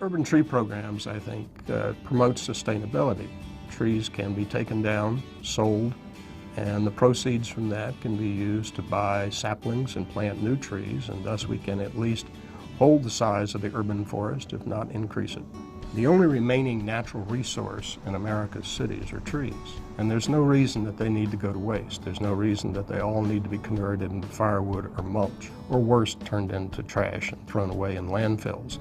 Urban tree programs, I think, promote sustainability. Trees can be taken down, sold, and the proceeds from that can be used to buy saplings and plant new trees, and thus we can at least hold the size of the urban forest, if not increase it. The only remaining natural resource in America's cities are trees, and there's no reason that they need to go to waste. There's no reason that they all need to be converted into firewood or mulch, or worse, turned into trash and thrown away in landfills.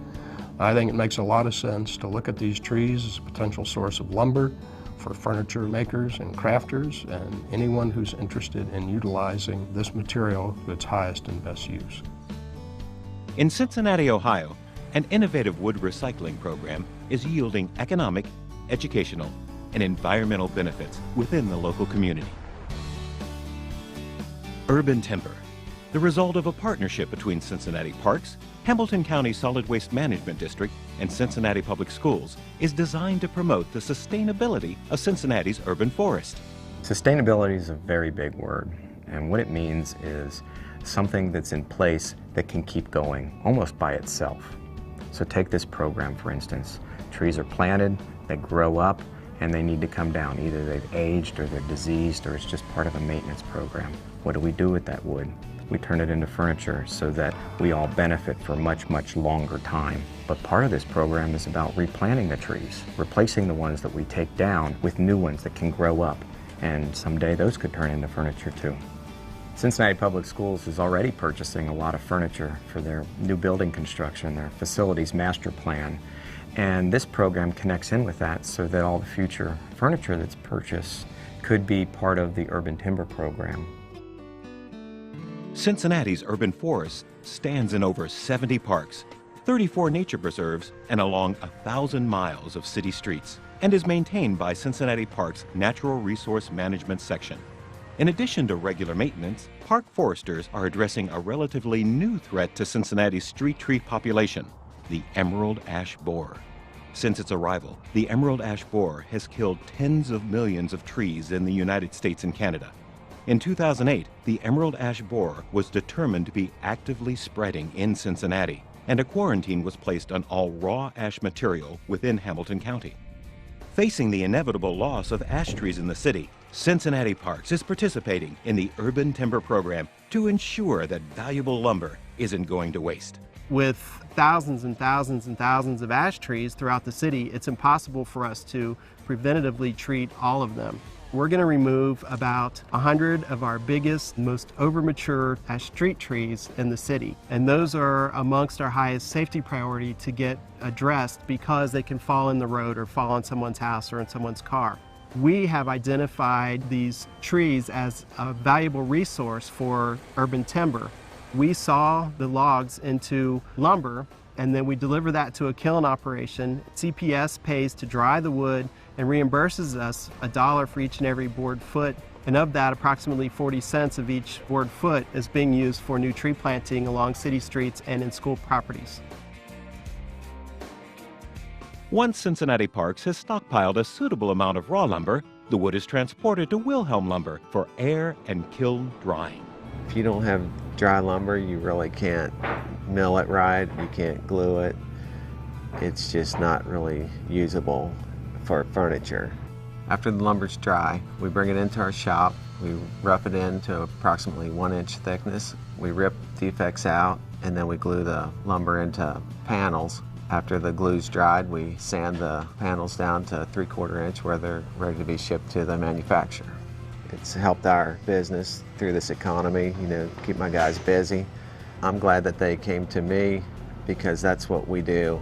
I think it makes a lot of sense to look at these trees as a potential source of lumber for furniture makers and crafters and anyone who's interested in utilizing this material to its highest and best use. In Cincinnati, Ohio, an innovative wood recycling program is yielding economic, educational, and environmental benefits within the local community. Urban timber, the result of a partnership between Cincinnati Parks, Hamilton County Solid Waste Management District, and Cincinnati Public Schools, is designed to promote the sustainability of Cincinnati's urban forest. Sustainability is a very big word, and what it means is something that's in place that can keep going almost by itself. So take this program, for instance. Trees are planted, they grow up, and they need to come down. Either they've aged or they're diseased or it's just part of a maintenance program. What do we do with that wood? We turn it into furniture so that we all benefit for much, much longer time. But part of this program is about replanting the trees, replacing the ones that we take down with new ones that can grow up. And someday those could turn into furniture too. Cincinnati Public Schools is already purchasing a lot of furniture for their new building construction, their facilities master plan. And this program connects in with that so that all the future furniture that's purchased could be part of the urban timber program. Cincinnati's urban forest stands in over 70 parks, 34 nature preserves, and along 1,000 miles of city streets, and is maintained by Cincinnati Parks' Natural Resource Management section. In addition to regular maintenance, park foresters are addressing a relatively new threat to Cincinnati's street tree population, the emerald ash borer. Since its arrival, the emerald ash borer has killed tens of millions of trees in the United States and Canada. In 2008, the emerald ash borer was determined to be actively spreading in Cincinnati, and a quarantine was placed on all raw ash material within Hamilton County. Facing the inevitable loss of ash trees in the city, Cincinnati Parks is participating in the Urban Timber Program to ensure that valuable lumber isn't going to waste. With thousands and thousands and thousands of ash trees throughout the city, it's impossible for us to preventatively treat all of them. We're going to remove about 100 of our biggest, most overmature ash street trees in the city. And those are amongst our highest safety priority to get addressed because they can fall in the road or fall on someone's house or in someone's car. We have identified these trees as a valuable resource for urban timber. We saw the logs into lumber, and then we deliver that to a kiln operation. CPS pays to dry the wood and reimburses us $1 for each and every board foot. And of that, approximately 40 cents of each board foot is being used for new tree planting along city streets and in school properties. Once Cincinnati Parks has stockpiled a suitable amount of raw lumber, the wood is transported to Wilhelm Lumber for air and kiln drying. If you don't have dry lumber, you really can't mill it right, you can't glue it. It's just not really usable for furniture. After the lumber's dry, we bring it into our shop. We rough it into approximately 1-inch thickness. We rip defects out, and then we glue the lumber into panels. After the glue's dried, we sand the panels down to 3/4 inch where they're ready to be shipped to the manufacturer. It's helped our business through this economy, keep my guys busy. I'm glad that they came to me because that's what we do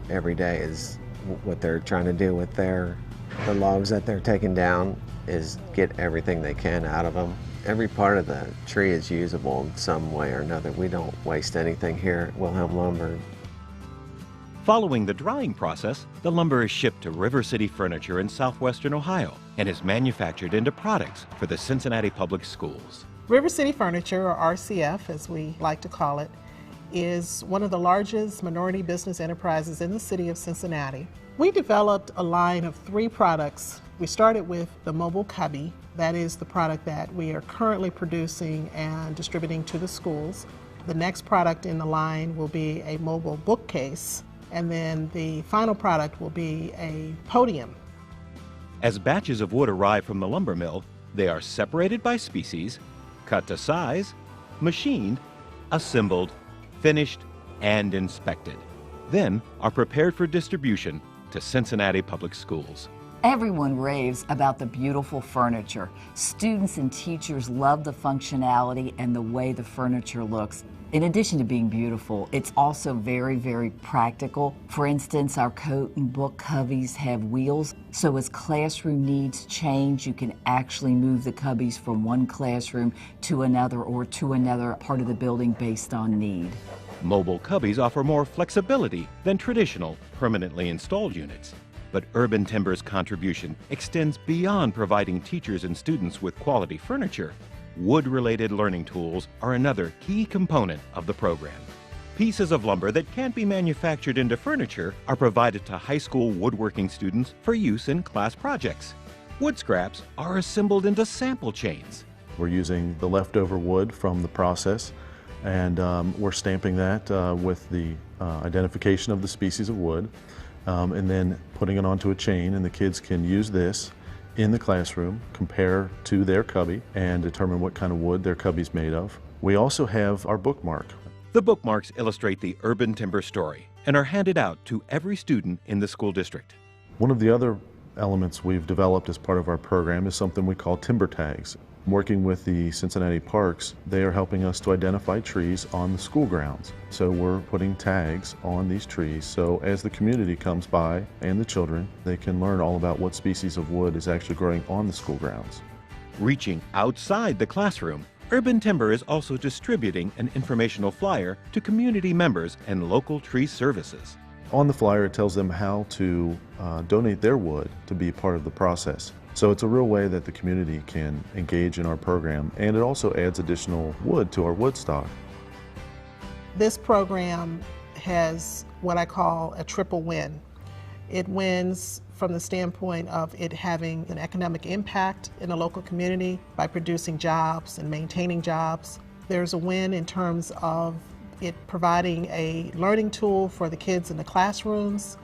every day is what they're trying to do with the logs that they're taking down is get everything they can out of them. Every part of the tree is usable in some way or another. We don't waste anything here at Wilhelm Lumber. Following the drying process, the lumber is shipped to River City Furniture in southwestern Ohio and is manufactured into products for the Cincinnati Public Schools. River City Furniture, or RCF as we like to call it, is one of the largest minority business enterprises in the city of Cincinnati. We developed a line of 3 products. We started with the mobile cubby. That is the product that we are currently producing and distributing to the schools. The next product in the line will be a mobile bookcase. And then the final product will be a podium. As batches of wood arrive from the lumber mill, they are separated by species, cut to size, machined, assembled, finished, and inspected. Then are prepared for distribution to Cincinnati Public Schools. Everyone raves about the beautiful furniture. Students and teachers love the functionality and the way the furniture looks. In addition to being beautiful, it's also very, very practical. For instance, our coat and book cubbies have wheels, so as classroom needs change, you can actually move the cubbies from one classroom to another or to another part of the building based on need. Mobile cubbies offer more flexibility than traditional, permanently installed units. But Urban Timber's contribution extends beyond providing teachers and students with quality furniture. Wood-related learning tools are another key component of the program. Pieces of lumber that can't be manufactured into furniture are provided to high school woodworking students for use in class projects. Wood scraps are assembled into sample chains. We're using the leftover wood from the process, and we're stamping that with the identification of the species of wood, and then putting it onto a chain, and the kids can use this in the classroom, compare to their cubby, and determine what kind of wood their cubby's made of. We also have our bookmark. The bookmarks illustrate the Urban Timber story and are handed out to every student in the school district. One of the other elements we've developed as part of our program is something we call timber tags. Working with the Cincinnati Parks, they are helping us to identify trees on the school grounds. So we're putting tags on these trees, so as the community comes by and the children, they can learn all about what species of wood is actually growing on the school grounds. Reaching outside the classroom, Urban Timber is also distributing an informational flyer to community members and local tree services. On the flyer, it tells them how to donate their wood to be part of the process. So it's a real way that the community can engage in our program, and it also adds additional wood to our wood stock. This program has what I call a triple win. It wins from the standpoint of it having an economic impact in the local community by producing jobs and maintaining jobs. There's a win in terms of it providing a learning tool for the kids in the classrooms.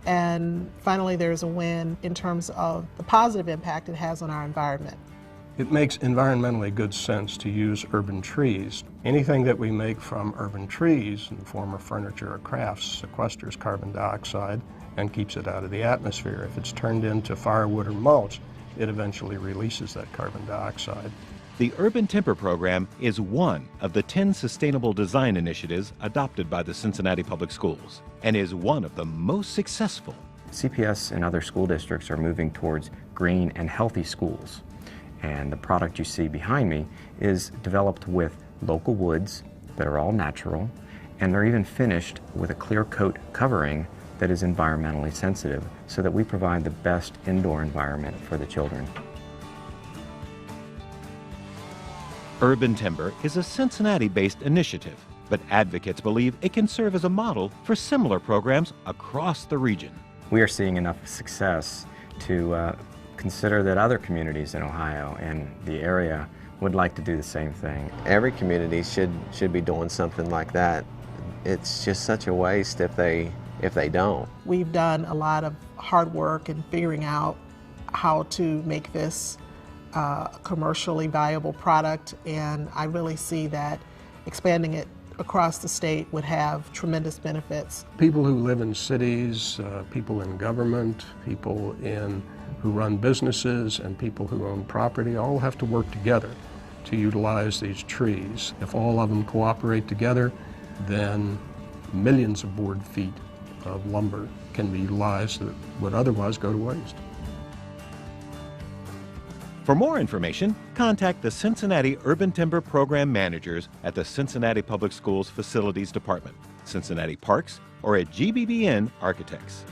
And finally, there's a win in terms of the positive impact it has on our environment. It makes environmentally good sense to use urban trees. Anything that we make from urban trees in the form of furniture or crafts sequesters carbon dioxide and keeps it out of the atmosphere. If it's turned into firewood or mulch, it eventually releases that carbon dioxide. The Urban Timber Program is one of the 10 sustainable design initiatives adopted by the Cincinnati Public Schools and is one of the most successful. CPS and other school districts are moving towards green and healthy schools. And the product you see behind me is developed with local woods that are all natural, and they're even finished with a clear coat covering that is environmentally sensitive so that we provide the best indoor environment for the children. Urban Timber is a Cincinnati-based initiative, but advocates believe it can serve as a model for similar programs across the region. We are seeing enough success to consider that other communities in Ohio and the area would like to do the same thing. Every community should be doing something like that. It's just such a waste if they don't. We've done a lot of hard work in figuring out how to make this a commercially viable product, and I really see that expanding it across the state would have tremendous benefits. People who live in cities, people in government, people who run businesses, and people who own property all have to work together to utilize these trees. If all of them cooperate together, then millions of board feet of lumber can be utilized that would otherwise go to waste. For more information, contact the Cincinnati Urban Timber Program managers at the Cincinnati Public Schools Facilities Department, Cincinnati Parks, or at GBBN Architects.